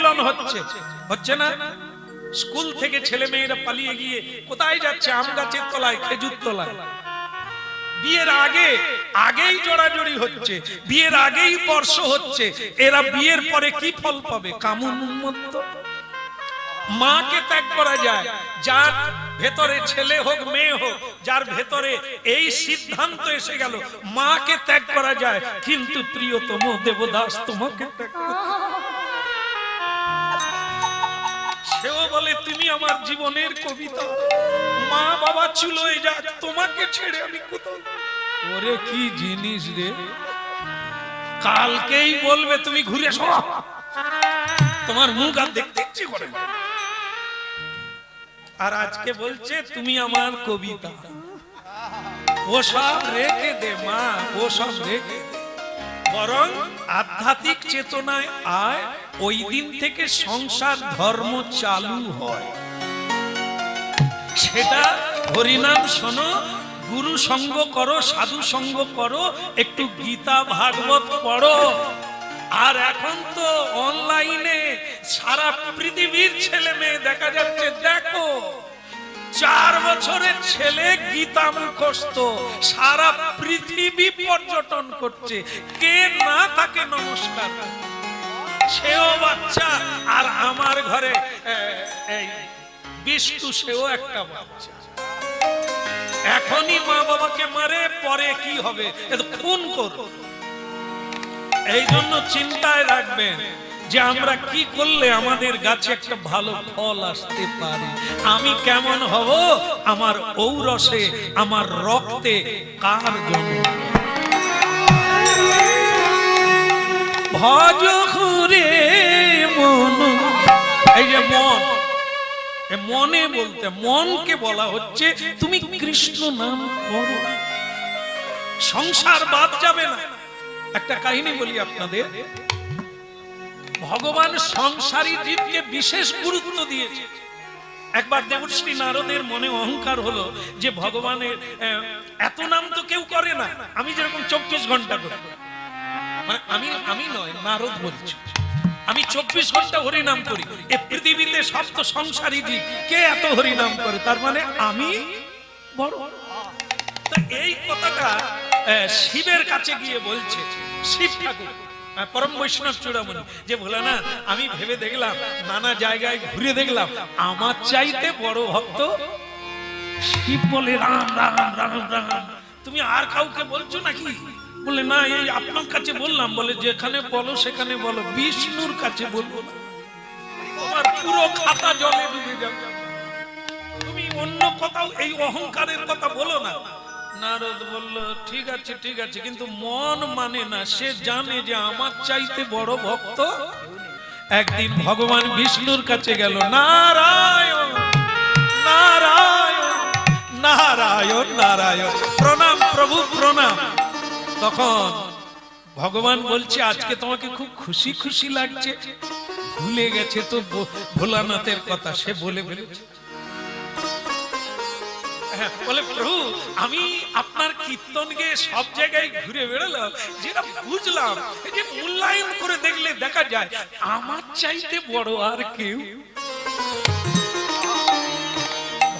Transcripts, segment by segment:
মিলন হচ্ছে, হচ্ছে না? স্কুল থেকে ছেলে মেয়েরা পালিয়ে গিয়ে কোথায় যাচ্ছে? আম গাছের তলায়, খেজুর তলায়। বিয়ের আগেই জড়াজড়ি হচ্ছে, বিয়ের আগেই স্পর্শ হচ্ছে। এরা বিয়ের পরে কি ফল পাবে? কামুন উন্মত্ত। মাকে ত্যাগ করা যায়, যার ভেতরে ছেলে হোক মেয়ে হোক, যার ভেতরে এই সিদ্ধান্ত এসে গেল মাকে ত্যাগ করা যায়, কিন্তু প্রিয়তম দেবদাস তোমাকে ত্যাগ করতে, সেও বলে তুমি আমার জীবনের কবিতা, মা বাবা চুলোয় যাক, তোমাকে ছেড়ে আমি কোথাও। ওরে কি জিনিস রে! কালকেই বলবে তুমি ঘুরে এসো, তোমার মুখ আর দেখতে ইচ্ছে করে না। আর আজকে বলছে তুমি আমার কবিতা। ও সব রেখে দে মা, ও সব রেখে দে, বরং আধ্যাত্মিক চেতনায় আয়। ওই দিন থেকে সংসার ধর্ম চালু হয়। সেটা হরিনাম শোনো, গুরু সঙ্গ করো, সাধু সঙ্গ করো, একটু গীতা ভাগবত পড়ো। আর এখন তো অনলাইনে সারা পৃথিবীর ছেলে মেয়ে দেখা যাচ্ছে। দেখো 4 বছরের ছেলে গীতা মুখস্থ, সারা পৃথিবী পর্যটন করছে। কে না তাকে নমস্কার, সেও বাচ্চা। আর আমার ঘরে এই বিষ্টু, সেও একটা বাচ্চা। এখনই মা বাবাকে মারে, পরে কি হবে? খুন করো। এই জন্য চিন্তায় রাখবেন যে আমরা কি করলে আমাদের গাছে একটা ভালো ফল আসতে পারে। আমি কেমন হব? আমার ঔরসে, আমার রক্তে কার জন্য? ভজ ঘুরে মন, এই যে মন, মনে বলতে মনকে বলা হচ্ছে তুমি কৃষ্ণ নাম করো, সংসার বাদ যাবে না। একটা কাহিনী বলি আপনাদের। ভগবান সংসারী জীবকে বিশেষ গুরুত্ব দিয়েছে। একবার দেবশ্রী নারদের মনে অহংকার হলো যে ভগবানের এত নাম তো কেউ করে না, আমি যেরকম 24 ঘন্টা করি, মানে আমি নয়, নারদ বলছে আমি 24 ঘন্টা হরিনাম করি। এই পৃথিবীতে সব তো সংসারী জীব, কে এত হরিনাম করে? তার মানে আমি বড়। তো এই কথাটা শিবের কাছে গিয়ে বলছে শিব ঠাকুর, পরম বৈষ্ণব চূড়ামণি, যে বলে না আমি ভেবে দেখলাম, নানা জায়গায় ঘুরে দেখলাম, আমার চাইতে বড় ভক্ত শিব। বলে রাম রাম রাম রাম, তুমি আর কাউকে বলছো নাকি? বলে না, এই আপনার কাছে বললাম। বলে যেখানে বলো সেখানে বলো, বিষ্ণুর কাছে বলবো না, তোমার পুরো খাতা জলে ডুবে যাবে। তুমি অন্য কোথাও এই অহংকারের কথা বলো না। নারদ বলল ঠিক আছে ঠিক আছে, কিন্তু মন মানে না, সে জানে যে আমার চাইতে বড় ভক্ত। একদিন ভগবান বিষ্ণুর কাছে গেল, নারায়ণ নারায়ণ নারায়ণ নারায়ণ, প্রণাম প্রভু প্রণাম। তখন ভগবান বলছে আজকে তোমাকে খুব খুশি খুশি লাগছে, ভুলে গেছে তো ভোলানাথের কথা। সে বলে ফেলেছে, বলে প্রভু আমি আপনার কীর্তন গিয়ে সব জায়গায় ঘুরে বেড়ালাম, যেটা বুঝলাম এই যে মূল্যায়ন করে দেখলে দেখা যায় আমার চাইতে বড় আর কেউ।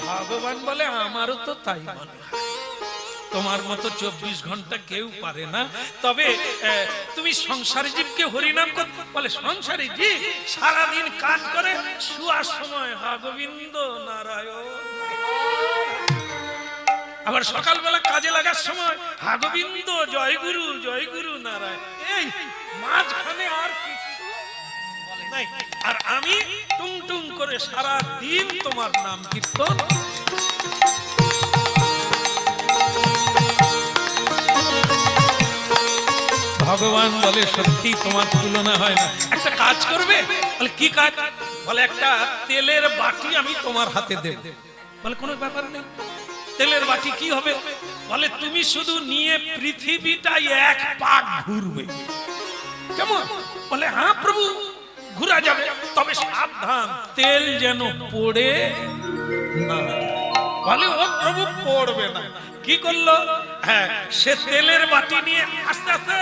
ভগবান বলে আমারও তো তাই মনে হয়, তোমার মতো 24 ঘন্টা কেউ পারে না। তবে তুমি সংসারী জীবকে হরিনাম কর। বলে সংসারী জীব সারাদিন কাজ করে, শোয়ার সময় হা গোবিন্দ নারায়ণ, আবার সকালবেলা কাজে লাগার সময় হা গোবিন্দ জয় গুরু নারায়ণ। এই মাঝখানে আর কিছু নাই। আর আমি টুং টুং করে সারা দিন তোমার নাম কীর্তন। ভগবান বলে সত্যি তোমার তুলনা হয় না, একটা কাজ করবে? বলে কি কাজ? বলে একটা তেলের বাটি আমি তোমার হাতে দেব। বলে কোনো ব্যাপার নেই, তেলের বাটি কি হবে? বলে তুমি শুধু নিয়ে পৃথিবীটাই এক পাক ঘুরবে। কেমন? বলে হ্যাঁ প্রভু ঘুরা যাবে, তবে সাবধান তেল যেন পড়ে না। বলে ও প্রভু পড়বে না। কি করলো? হ্যাঁ, সে তেলের বাটি নিয়ে আস্তে আস্তে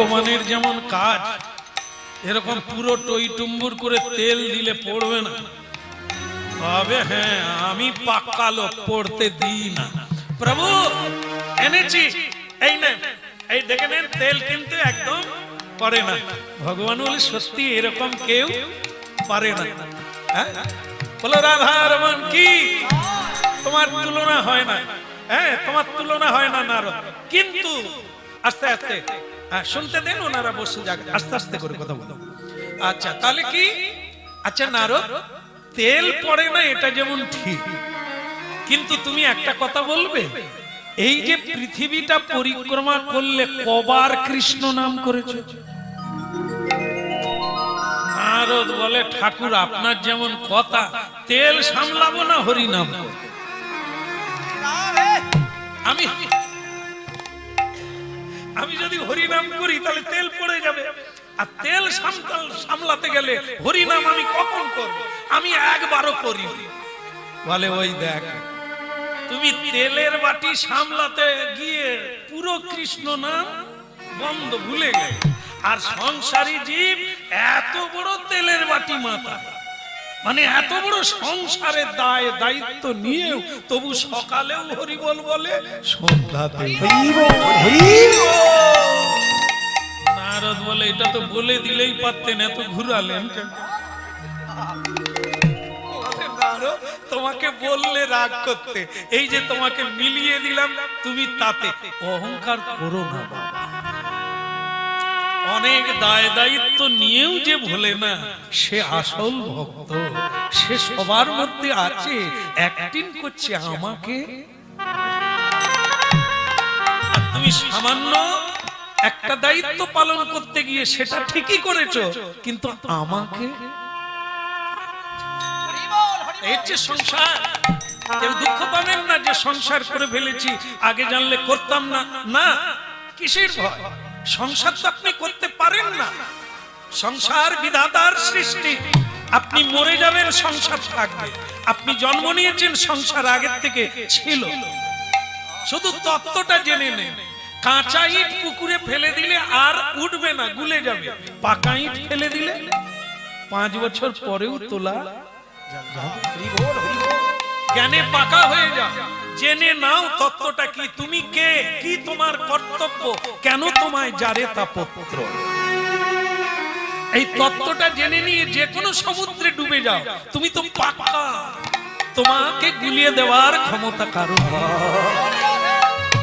ভগবানের যেমন কাজ এরকম পুরো টইটুম্বুর করে তেল দিলে পড়বে না, তবে হ্যাঁ আমি পাক্কা লোক, পড়তে দিই না। প্রভু এনেছি, এই নেন, এই দেখে নেন, তেল কিন্তু একদম পড়ে না। ভগবান বলে সত্যি এরকম কেউ পারে না। হ্যাঁ বলো রাধা রমন কি, তোমার তুলনা হয় না। হ্যাঁ তোমার তুলনা হয় না নারদ। কিন্তু আস্তে আস্তে শুনতে দেন, ওনারা বসে যাক, আস্তে আস্তে করে কথা বলো। আচ্ছা তাহলে কি, আচ্ছা নারদ তেল পড়ে না এটা যেমন ঠিক, কিন্তু তুমি একটা কথা বলবে, এই যে পৃথিবীটা পরিক্রমা করলে কবার কৃষ্ণ নাম করেছে? নারদ বলে ঠাকুর আপনার যেমন কথা, তেল সামলাবো না হরি নাম। আমি যদি হরি নাম করি তাহলে তেল পড়ে যাবে, আর তেল সামলাতে গেলে হরি নাম আমি কখন করব? আমি একবারও করি। বলে ওই দেখ, তুমি তেলের বাটি সামলাতে গিয়ে পুরো কৃষ্ণ নাম বন্ধ, ভুলে গেলে। আর সংসারী জীব এত বড় তেলের বাটি মাথা, মানে এত বড় সংসারের দায় দায়িত্ব নিয়েও তবু সকালেও হরিবল বলে, সন্ধ্যাতে নারদ বলে এটা তো বলে দিলেই পারতেন, এত ঘুরালেন কেন? তোমাকে বললে রাগ করতে, এই যে তোমাকে মিলিয়ে দিলাম, তুমি তাতে অহংকার করো না বাবা। অনেক দায় দায়িত্ব নিয়েও যে ভোলে না, সে আসল ভক্ত। সে সবার মধ্যে আছে, অ্যাক্টিং করছে আমাকে। আর তুমি সামান্য একটা দায়িত্ব পালন করতে গিয়ে সেটা ঠিকই করেছো, কিন্তু আমাকে। এই যে সংসার, কেউ দুঃখ পাবেন না যে সংসার করে ফেলেছি, আগে জানলে করতাম না। না, কিসের ভয়? সংসার তো আপনি করতে পারেন না, সংসার বিধাতার সৃষ্টি। আপনি মরে যাবেন, সংসার থাকবে। আপনি জন্ম নিয়েছেন, সংসার আগের থেকে ছিল। শুধু তত্ত্বটা জেনে নেন, কাঁচা ইট পুকুরে ফেলে দিলে আর উঠবে না, গুলে যাবে। পাকা ইট ফেলে দিলে 5 বছর পরেও তোলা জ্ঞানে পাকা হয়ে যাও। জেনে নাও তত্ত্বটা কি, তুমি কে, কি তোমার কর্তব্য, কেন তোমায় যারে তা পুত্র। এই তত্ত্বটা জেনে নিয়ে যে কোনো সমুদ্রে ডুবে যাও, তুমি তো পাক্কা, তোমাকে গুলিয়ে দেওয়ার ক্ষমতা কারো।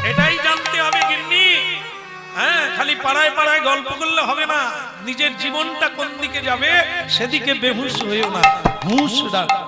এটাই জানতে হবে গিন্নি। হ্যাঁ খালি পাড়ায় পাড়ায় গল্প করলে হবে না, নিজের জীবনটা কোন দিকে যাবে সেদিকে বেহুশ হয়েও না, হুঁশ রাখো।